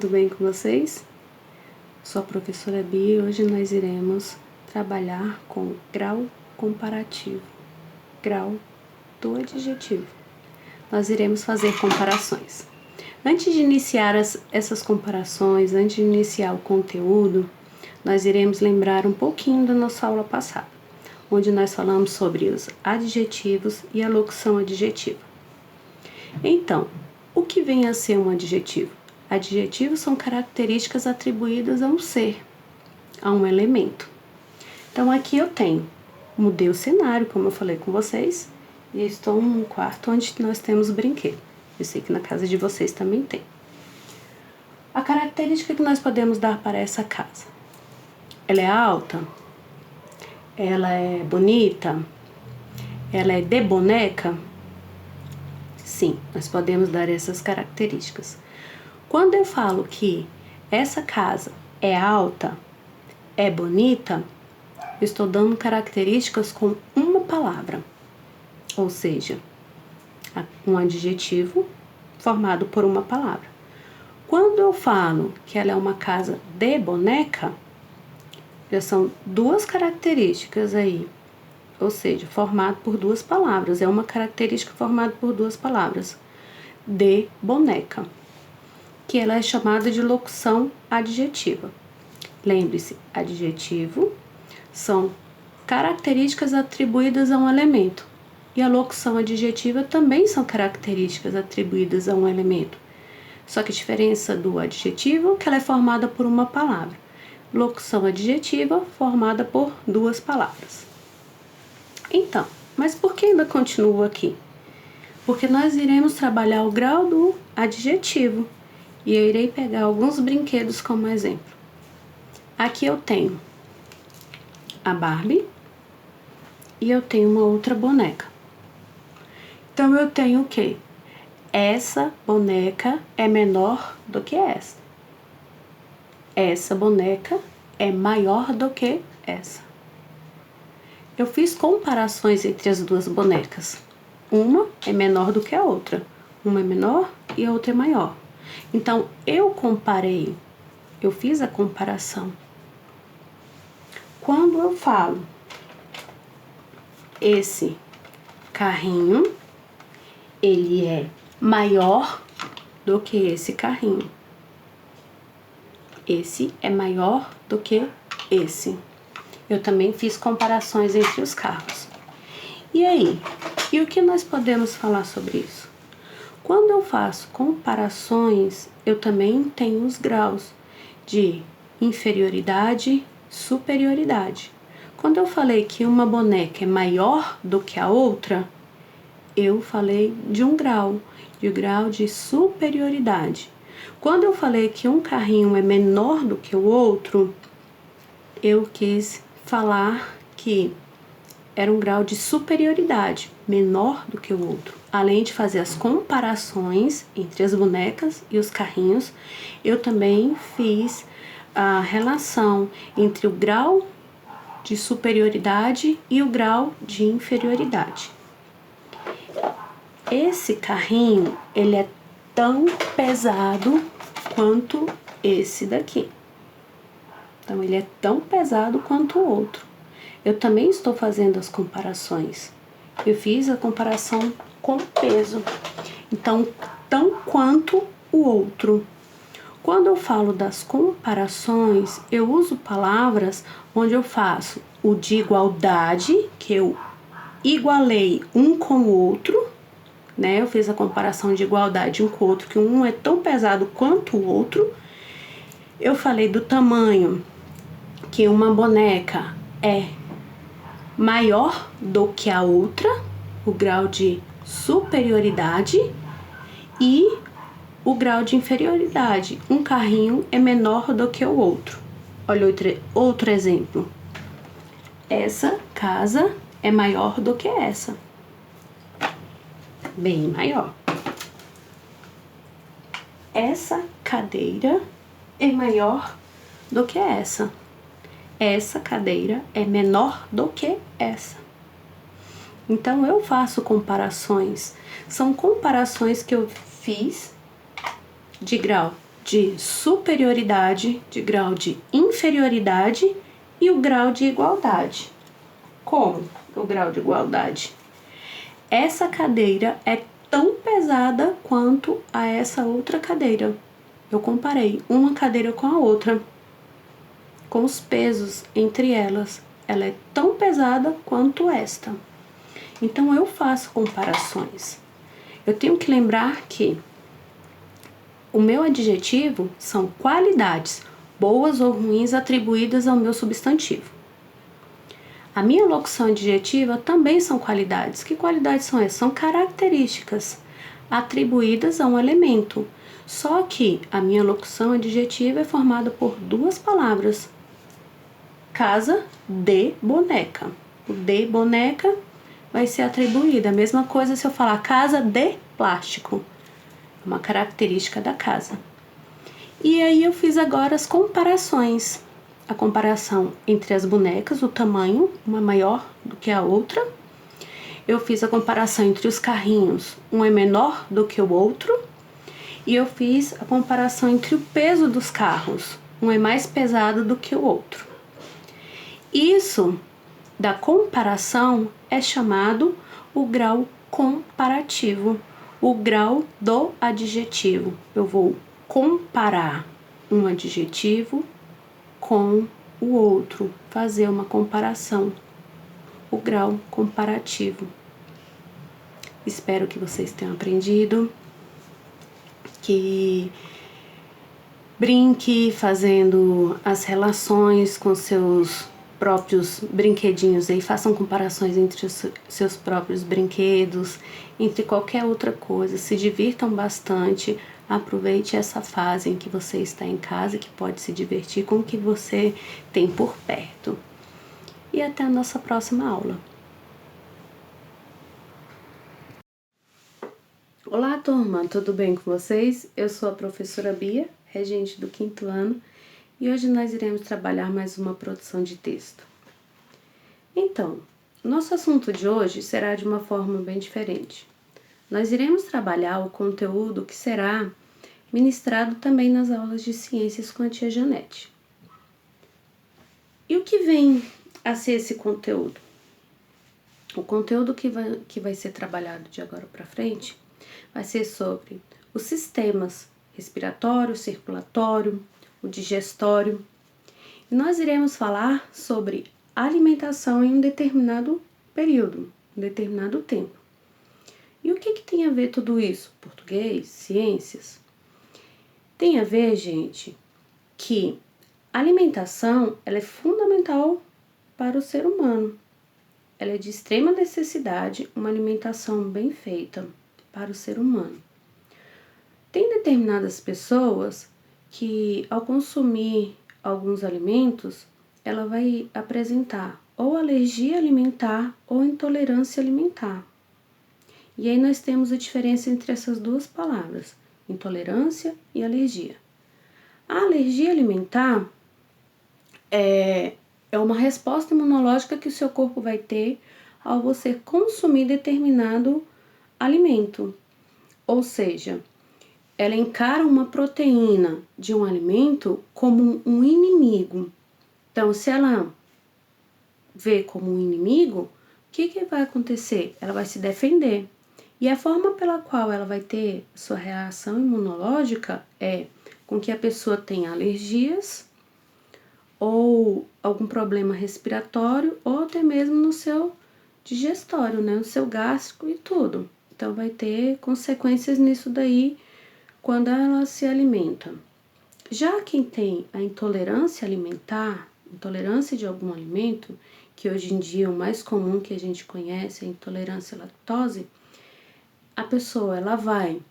tudo bem com vocês? Sou a professora Bia e hoje nós iremos trabalhar com grau comparativo, grau do adjetivo. Nós iremos fazer comparações. Antes de iniciar essas comparações, antes de iniciar o conteúdo, nós iremos lembrar um pouquinho da nossa aula passada, onde nós falamos sobre os adjetivos e a locução adjetiva. Então, o que vem a ser um adjetivo? Adjetivos são características atribuídas a um ser, a um elemento. Então, aqui eu mudei o cenário, como eu falei com vocês, e estou num quarto onde nós temos brinquedo. Eu sei que na casa de vocês também tem. A característica que nós podemos dar para essa casa: ela é alta? Ela é bonita? Ela é de boneca? Sim, nós podemos dar essas características. Quando eu falo que essa casa é alta, é bonita, eu estou dando características com uma palavra, ou seja, um adjetivo formado por uma palavra. Quando eu falo que ela é uma casa de boneca, já são duas características aí, ou seja, formado por duas palavras, é uma característica formada por duas palavras, de boneca, que ela é chamada de locução adjetiva. Lembre-se, adjetivo são características atribuídas a um elemento, e a locução adjetiva também são características atribuídas a um elemento. Só que a diferença do adjetivo é que ela é formada por uma palavra. Locução adjetiva formada por duas palavras. Então, mas por que ainda continuo aqui? Porque nós iremos trabalhar o grau do adjetivo e eu irei pegar alguns brinquedos como exemplo. Aqui eu tenho a Barbie e eu tenho uma outra boneca. Então eu tenho o quê? Essa boneca é menor do que essa. Essa boneca é maior do que essa. Eu fiz comparações entre as duas bonecas. Uma é menor do que a outra. Uma é menor e a outra é maior. Então, eu comparei. Eu fiz a comparação. Quando eu falo esse carrinho, ele é maior do que esse carrinho. Esse é maior do que esse. Eu também fiz comparações entre os carros. E aí? E o que nós podemos falar sobre isso? Quando eu faço comparações, eu também tenho os graus de inferioridade, superioridade. Quando eu falei que uma boneca é maior do que a outra, eu falei de um grau de superioridade. Quando eu falei que um carrinho é menor do que o outro, eu quis falar que era um grau de superioridade, menor do que o outro. Além de fazer as comparações entre as bonecas e os carrinhos, eu também fiz a relação entre o grau de superioridade e o grau de inferioridade. Esse carrinho, ele é tão pesado quanto esse daqui. Então, ele é tão pesado quanto o outro. Eu também estou fazendo as comparações. Eu fiz a comparação com peso. Então, tão quanto o outro. Quando eu falo das comparações, eu uso palavras onde eu faço o de igualdade, que eu igualei um com o outro, né? Eu fiz a comparação de igualdade um com o outro, que um é tão pesado quanto o outro. Eu falei do tamanho, que uma boneca é maior do que a outra, o grau de superioridade, e o grau de inferioridade. Um carrinho é menor do que o outro. Olha outro exemplo. Essa casa é maior do que essa. Bem maior. Essa cadeira é maior do que essa. Essa cadeira é menor do que essa. Então, eu faço comparações. São comparações que eu fiz de grau de superioridade, de grau de inferioridade e o grau de igualdade. Como o grau de igualdade? Essa cadeira é tão pesada quanto a essa outra cadeira. Eu comparei uma cadeira com a outra, com os pesos entre elas. Ela é tão pesada quanto esta. Então, eu faço comparações. Eu tenho que lembrar que o meu adjetivo são qualidades, boas ou ruins, atribuídas ao meu substantivo. A minha locução adjetiva também são qualidades. Que qualidades são essas? São características atribuídas a um elemento. Só que a minha locução adjetiva é formada por duas palavras. Casa de boneca. O de boneca vai ser atribuída. A mesma coisa se eu falar casa de plástico. Uma característica da casa. E aí eu fiz agora as comparações. A comparação entre as bonecas, o tamanho, uma maior do que a outra. Eu fiz a comparação entre os carrinhos, um é menor do que o outro. E eu fiz a comparação entre o peso dos carros, um é mais pesado do que o outro. Isso da comparação é chamado o grau comparativo, o grau do adjetivo. Eu vou comparar um adjetivo com o outro, fazer uma comparação, o grau comparativo. Espero que vocês tenham aprendido, que brinque fazendo as relações com seus próprios brinquedinhos aí, façam comparações entre os seus próprios brinquedos, entre qualquer outra coisa, se divirtam bastante, aproveite essa fase em que você está em casa, que pode se divertir com o que você tem por perto. E até a nossa próxima aula. Olá, turma, tudo bem com vocês? Eu sou a professora Bia, regente do 5º ano, e hoje nós iremos trabalhar mais uma produção de texto. Então, nosso assunto de hoje será de uma forma bem diferente. Nós iremos trabalhar o conteúdo que será ministrado também nas aulas de ciências com a tia Janete. E o que vem a ser esse conteúdo? O conteúdo que vai ser trabalhado de agora para frente vai ser sobre os sistemas respiratório, circulatório, o digestório. E nós iremos falar sobre alimentação em um determinado período, um determinado tempo. E o que tem a ver tudo isso? Português, ciências? Tem a ver, gente, que a alimentação ela é fundamental para o ser humano. Ela é de extrema necessidade, uma alimentação bem feita para o ser humano. Tem determinadas pessoas que, ao consumir alguns alimentos, ela vai apresentar ou alergia alimentar ou intolerância alimentar. E aí nós temos a diferença entre essas duas palavras, intolerância e alergia. A alergia alimentar é uma resposta imunológica que o seu corpo vai ter ao você consumir determinado alimento. Ou seja, ela encara uma proteína de um alimento como um inimigo. Então, se ela vê como um inimigo, o que vai acontecer? Ela vai se defender. E a forma pela qual ela vai ter sua reação imunológica é com que a pessoa tenha alergias ou algum problema respiratório ou até mesmo no seu digestório, né? No seu gástrico e tudo. Então, vai ter consequências nisso daí quando ela se alimenta. Já quem tem a intolerância alimentar, intolerância de algum alimento, que hoje em dia é o mais comum que a gente conhece, a intolerância à lactose, a pessoa ela vai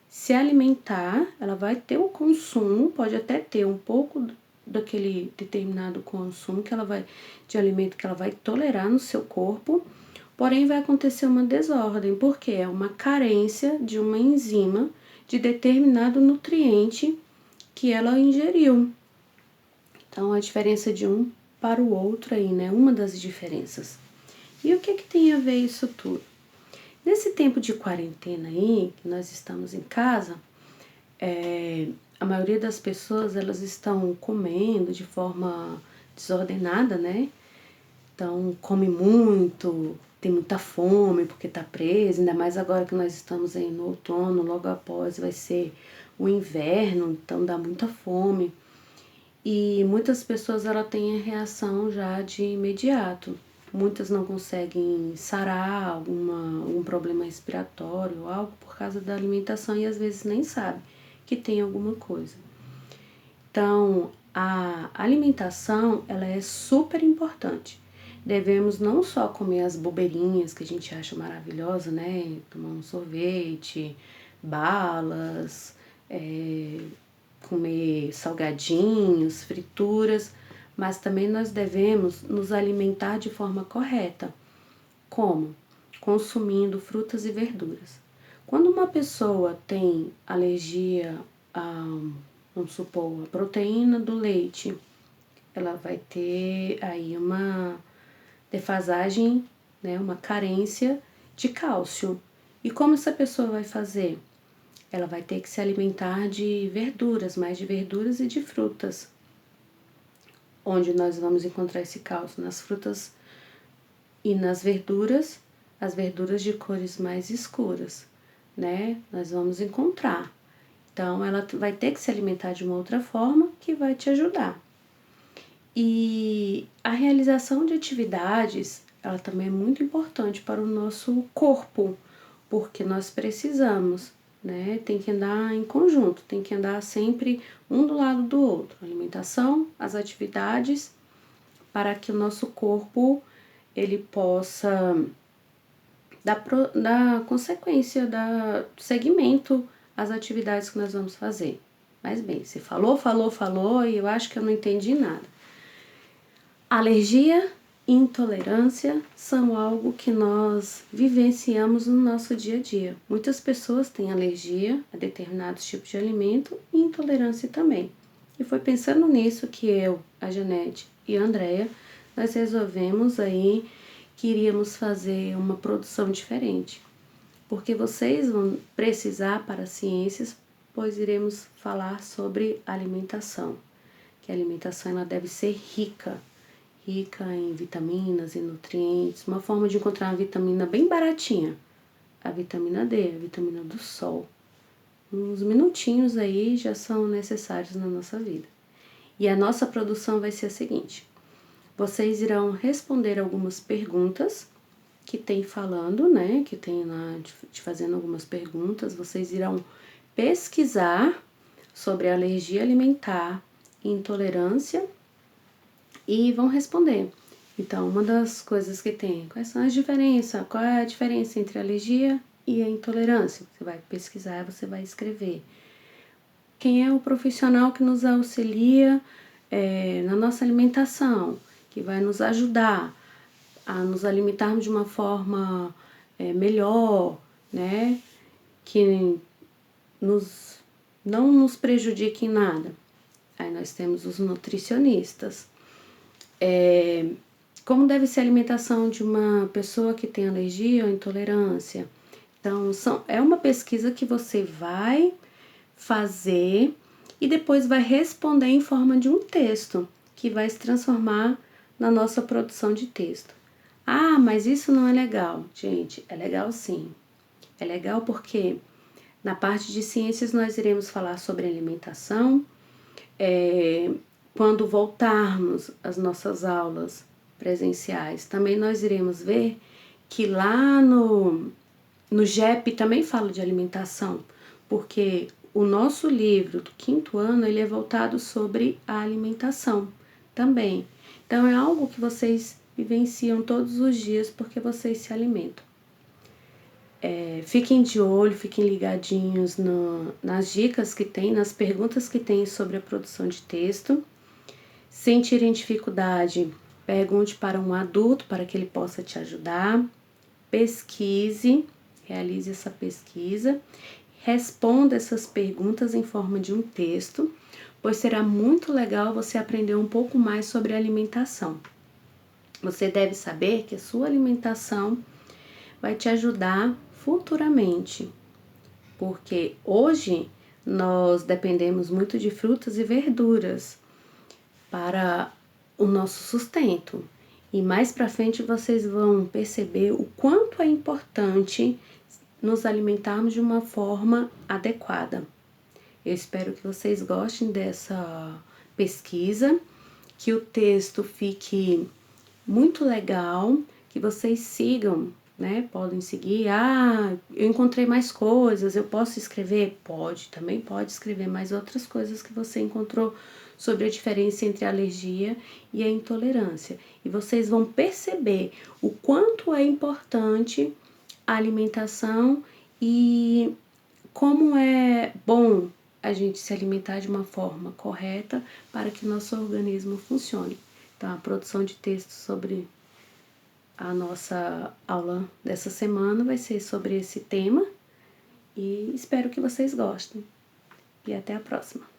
se alimentar, ela vai ter o consumo, pode até ter um pouco daquele determinado consumo de alimento que ela vai tolerar no seu corpo, porém vai acontecer uma desordem, porque é uma carência de uma enzima de determinado nutriente que ela ingeriu. Então, a diferença de um para o outro aí, né? Uma das diferenças. E o que tem a ver isso tudo? Nesse tempo de quarentena aí, que nós estamos em casa, a maioria das pessoas, elas estão comendo de forma desordenada, né? Então, come muito, tem muita fome porque tá preso, ainda mais agora que nós estamos aí no outono, logo após vai ser o inverno, então dá muita fome. E muitas pessoas ela têm a reação já de imediato. Muitas não conseguem sarar algum problema respiratório ou algo por causa da alimentação e às vezes nem sabe que tem alguma coisa. Então, a alimentação ela é super importante. Devemos não só comer as bobeirinhas que a gente acha maravilhosa, né? Tomar um sorvete, balas, comer salgadinhos, frituras, mas também nós devemos nos alimentar de forma correta. Como? Consumindo frutas e verduras. Quando uma pessoa tem alergia a, vamos supor, a proteína do leite, ela vai ter aí uma defasagem, né, uma carência de cálcio. E como essa pessoa vai fazer? Ela vai ter que se alimentar de verduras, mais de verduras e de frutas. Onde nós vamos encontrar esse cálcio? Nas frutas e nas verduras, as verduras de cores mais escuras, né? Nós vamos encontrar. Então, ela vai ter que se alimentar de uma outra forma que vai te ajudar. E a realização de atividades, ela também é muito importante para o nosso corpo, porque nós precisamos, né? Tem que andar em conjunto, tem que andar sempre um do lado do outro. A alimentação, as atividades, para que o nosso corpo, ele possa dar consequência, dar seguimento às atividades que nós vamos fazer. Mas bem, você falou e eu acho que eu não entendi nada. Alergia e intolerância são algo que nós vivenciamos no nosso dia a dia. Muitas pessoas têm alergia a determinados tipos de alimento e intolerância também. E foi pensando nisso que eu, a Janete e a Andrea, nós resolvemos aí que iríamos fazer uma produção diferente. Porque vocês vão precisar para as ciências, pois iremos falar sobre alimentação. Que a alimentação ela deve ser rica em vitaminas e nutrientes, uma forma de encontrar uma vitamina bem baratinha, a vitamina D, a vitamina do sol. Uns minutinhos aí já são necessários na nossa vida. E a nossa produção vai ser a seguinte: vocês irão responder algumas perguntas que tem falando, né, que tem lá te fazendo algumas perguntas, vocês irão pesquisar sobre alergia alimentar e intolerância e vão responder. Então, uma das coisas que tem, quais são as diferenças? Qual é a diferença entre a alergia e a intolerância? Você vai pesquisar, você vai escrever. Quem é o profissional que nos auxilia na nossa alimentação, que vai nos ajudar a nos alimentarmos de uma forma melhor, né? Que não nos prejudique em nada. Aí nós temos os nutricionistas. Como deve ser a alimentação de uma pessoa que tem alergia ou intolerância? Então, é uma pesquisa que você vai fazer e depois vai responder em forma de um texto, que vai se transformar na nossa produção de texto. Ah, mas isso não é legal. Gente, é legal sim. É legal porque na parte de ciências nós iremos falar sobre alimentação. Quando voltarmos às nossas aulas presenciais, também nós iremos ver que lá no GEP também fala de alimentação, porque o nosso livro do 5º ano, ele é voltado sobre a alimentação também. Então, é algo que vocês vivenciam todos os dias porque vocês se alimentam. Fiquem de olho, fiquem ligadinhos nas dicas que tem, nas perguntas que tem sobre a produção de texto. Se sentirem dificuldade, pergunte para um adulto para que ele possa te ajudar. Pesquise, realize essa pesquisa. Responda essas perguntas em forma de um texto, pois será muito legal você aprender um pouco mais sobre alimentação. Você deve saber que a sua alimentação vai te ajudar futuramente, porque hoje nós dependemos muito de frutas e verduras para o nosso sustento. E mais para frente vocês vão perceber o quanto é importante nos alimentarmos de uma forma adequada. Eu espero que vocês gostem dessa pesquisa, que o texto fique muito legal, que vocês sigam, né? Podem seguir. Ah, eu encontrei mais coisas, eu posso escrever? Pode, também pode escrever mais outras coisas que você encontrou sobre a diferença entre a alergia e a intolerância. E vocês vão perceber o quanto é importante a alimentação e como é bom a gente se alimentar de uma forma correta para que nosso organismo funcione. Então, a produção de texto sobre a nossa aula dessa semana vai ser sobre esse tema e espero que vocês gostem. E até a próxima!